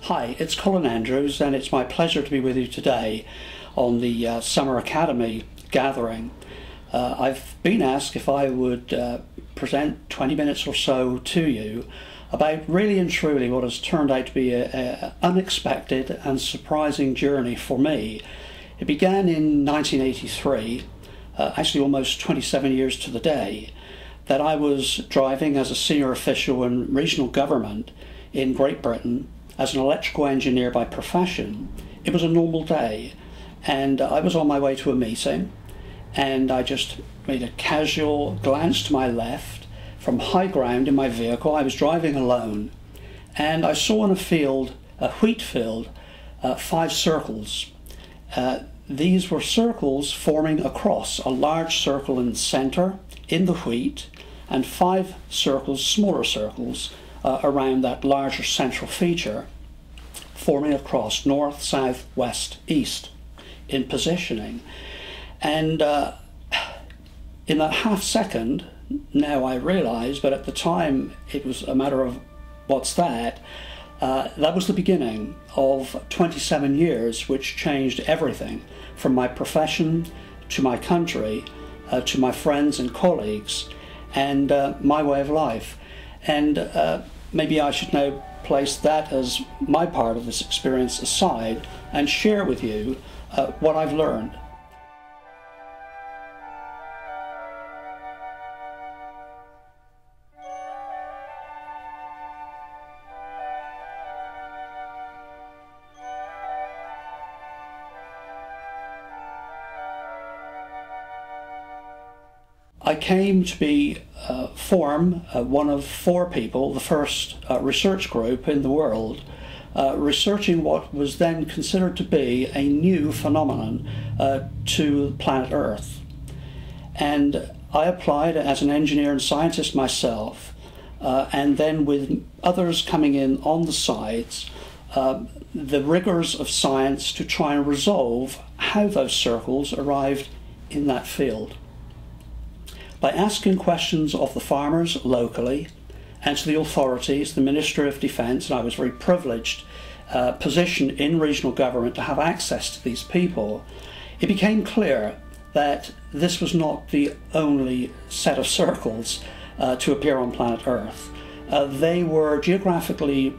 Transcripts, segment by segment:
Hi, it's Colin Andrews, and it's my pleasure to be with you today on the Summer Academy gathering. I've been asked if I would present 20 minutes or so to you about really and truly what has turned out to be an unexpected and surprising journey for me. It began in 1983, actually almost 27 years to the day, that I was driving as a senior official in regional government in Great Britain as an electrical engineer by profession. It was a normal day, and I was on my way to a meeting, and I just made a casual glance to my left from high ground in my vehicle. I was driving alone, and I saw in a field, a wheat field, 5 circles. These were circles forming a cross, a large circle in the center in the wheat, and 5 circles, smaller circles, around that larger central feature, forming a cross north, south, west, east in positioning. And in that half second, now I realise, but at the time it was a matter of what's that? That was the beginning of 27 years which changed everything from my profession to my country to my friends and colleagues and my way of life. And maybe I should now place that as my part of this experience aside and share with you what I've learned. I came to form one of 4 people, the first research group in the world, researching what was then considered to be a new phenomenon to planet Earth. And I applied as an engineer and scientist myself, and then with others coming in on the sides, the rigors of science to try and resolve how those circles arrived in that field. By asking questions of the farmers locally and to the authorities, the Ministry of Defence, and I was very privileged position in regional government to have access to these people, it became clear that this was not the only set of circles to appear on planet Earth. They were geographically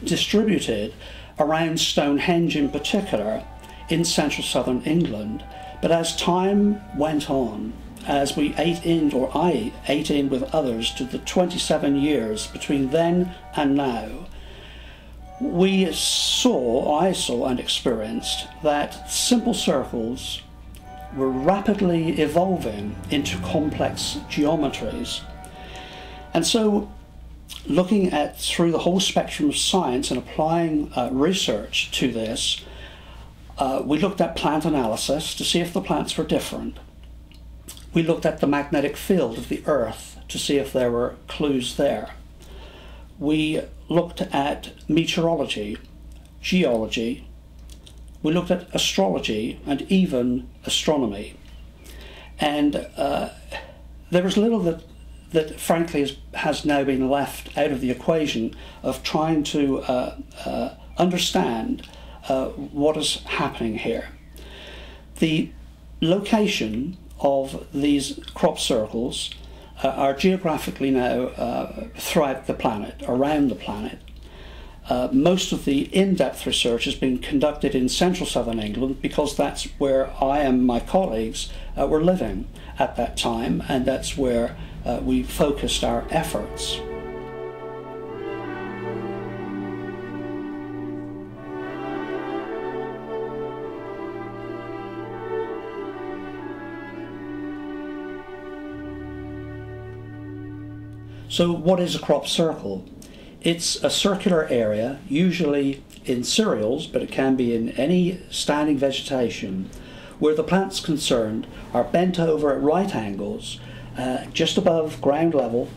distributed around Stonehenge in particular in central southern England, but as time went on, as we I ate in with others to the 27 years between then and now, I saw and experienced that simple circles were rapidly evolving into complex geometries. And so, looking through the whole spectrum of science and applying research to this, we looked at plant analysis to see if the plants were different. We looked at the magnetic field of the Earth to see if there were clues there. We looked at meteorology, geology. We looked at astrology and even astronomy. And there was little that frankly has now been left out of the equation of trying to understand what is happening here. The location of these crop circles are geographically now throughout the planet, around the planet. Most of the in-depth research has been conducted in central southern England because that's where I and my colleagues were living at that time, and that's where we focused our efforts. So what is a crop circle? It's a circular area, usually in cereals, but it can be in any standing vegetation, where the plants concerned are bent over at right angles, just above ground level,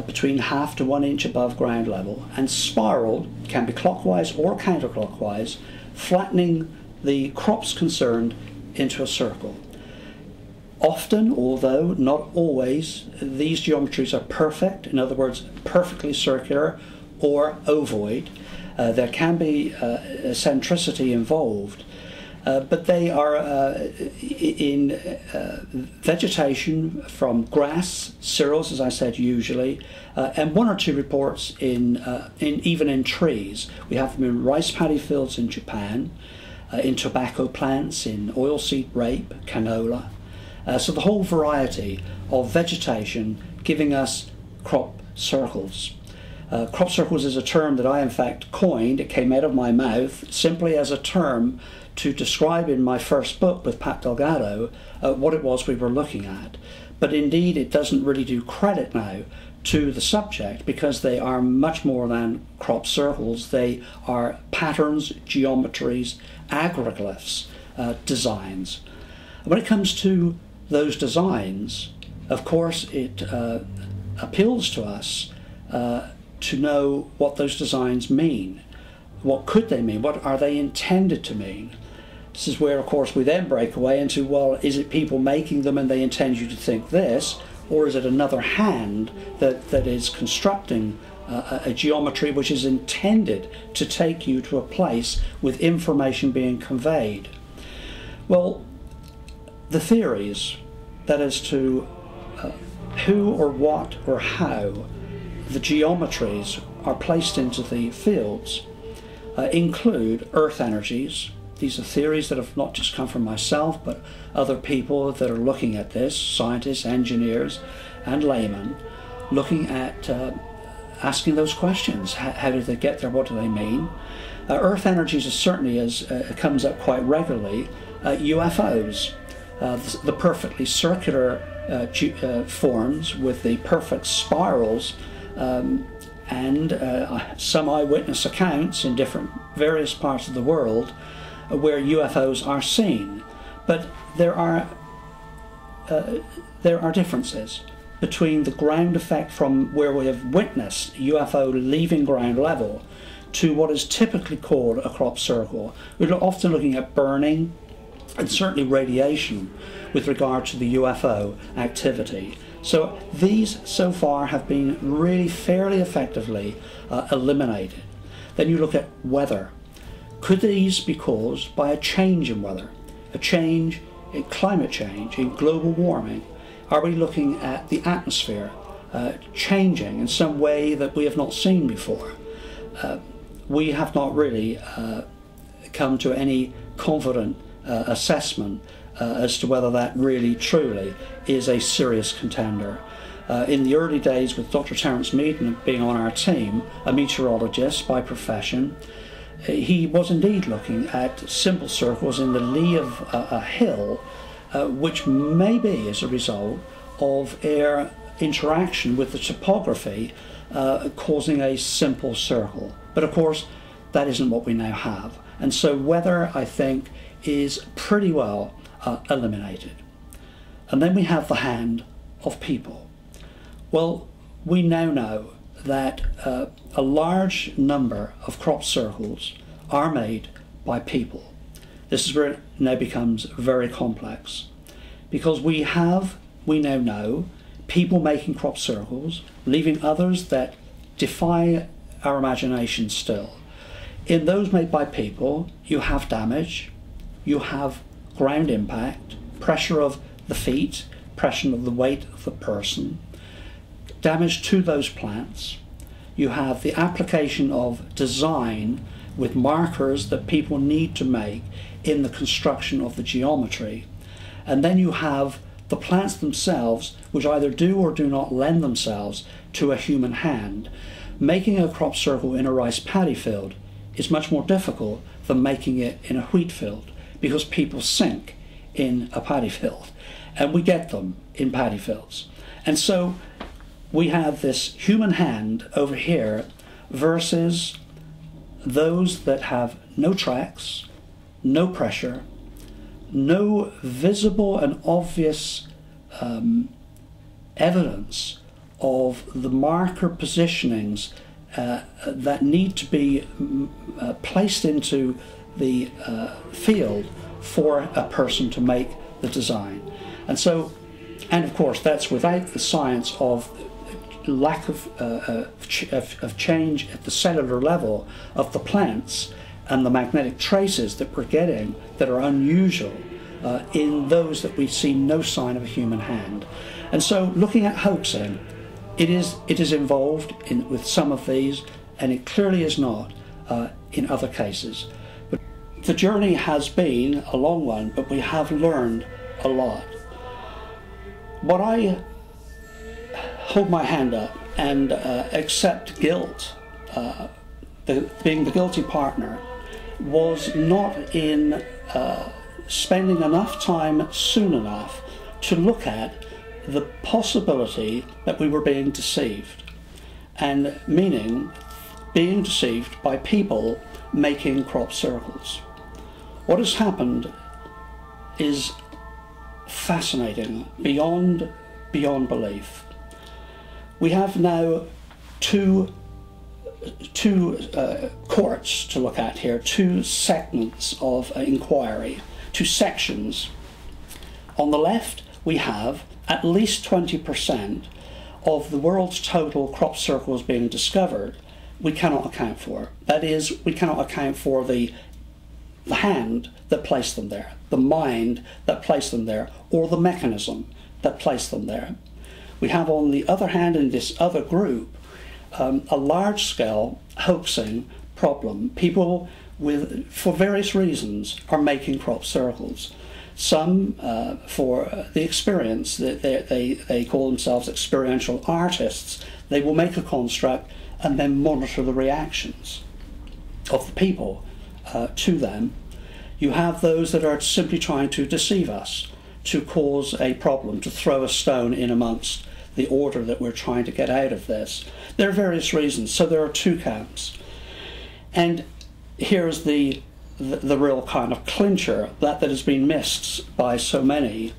between half to 1 inch above ground level, and spiraled, can be clockwise or counterclockwise, flattening the crops concerned into a circle. Often, although not always, these geometries are perfect, in other words, perfectly circular or ovoid, There can be eccentricity involved, but they are in vegetation from grass, cereals, as I said, usually, and one or two reports in even in trees. We have them in rice paddy fields in Japan, in tobacco plants, in oilseed rape, canola. So the whole variety of vegetation giving us crop circles. Crop circles is a term that I in fact coined. It came out of my mouth simply as a term to describe in my first book with Pat Delgado what it was we were looking at. But indeed it doesn't really do credit now to the subject, because they are much more than crop circles. They are patterns, geometries, agroglyphs, designs. When it comes to those designs, of course it appeals to us to know what those designs mean. What could they mean? What are they intended to mean? This is where, of course, we then break away into, well, is it people making them and they intend you to think this, or is it another hand that is constructing a geometry which is intended to take you to a place with information being conveyed? Well, the theories, that is to who or what or how the geometries are placed into the fields, include earth energies. These are theories that have not just come from myself, but other people that are looking at this, scientists, engineers, and laymen, looking at asking those questions. How did they get there? What do they mean? Earth energies is certainly, as comes up quite regularly, UFOs, the perfectly circular forms with the perfect spirals, and some eyewitness accounts in various parts of the world where UFOs are seen. But there are differences between the ground effect from where we have witnessed UFO leaving ground level to what is typically called a crop circle. We're often looking at burning and certainly radiation with regard to the UFO activity. So these so far have been really fairly effectively eliminated. Then you look at weather. Could these be caused by a change in weather, a change in climate change, in global warming? Are we looking at the atmosphere changing in some way that we have not seen before? We have not really come to any confident assessment as to whether that really truly is a serious contender. In the early days, with Dr. Terence Meaden being on our team, a meteorologist by profession, he was indeed looking at simple circles in the lee of a hill, which may be as a result of air interaction with the topography causing a simple circle. But of course, that isn't what we now have. And so weather, I think, is pretty well eliminated. And then we have the hand of people. Well, we now know that a large number of crop circles are made by people. This is where it now becomes very complex, because we now know people making crop circles, leaving others that defy our imagination still. In those made by people, you have damage, you have ground impact, pressure of the feet, pressure of the weight of the person, damage to those plants. You have the application of design with markers that people need to make in the construction of the geometry. And then you have the plants themselves, which either do or do not lend themselves to a human hand. Making a crop circle in a rice paddy field is much more difficult than making it in a wheat field, because people sink in a paddy field, and we get them in paddy fields. And so we have this human hand over here versus those that have no tracks, no pressure, no visible and obvious evidence of the marker positionings that need to be placed into the field for a person to make the design. And so, and of course, that's without the science of lack of change at the cellular level of the plants and the magnetic traces that we're getting that are unusual in those that we see no sign of a human hand. And so looking at hoaxing, it is involved with some of these, and it clearly is not in other cases. But the journey has been a long one, but we have learned a lot. What I hold my hand up and accept guilt, being the guilty partner, was not in spending enough time soon enough to look at the possibility that we were being deceived, and meaning being deceived by people making crop circles. What has happened is fascinating beyond belief. We have now two courts to look at here, two segments of inquiry, two sections. On the left, we have at least 20% of the world's total crop circles being discovered we cannot account for. That is, we cannot account for the hand that placed them there, the mind that placed them there, or the mechanism that placed them there. We have, on the other hand, in this other group, a large-scale hoaxing problem. People, for various reasons, are making crop circles. Some for the experience, they call themselves experiential artists. They will make a construct and then monitor the reactions of the people to them. You have those that are simply trying to deceive us, to cause a problem, to throw a stone in amongst the order that we're trying to get out of this. There are various reasons, so there are two camps. And here's the real kind of clincher that has been missed by so many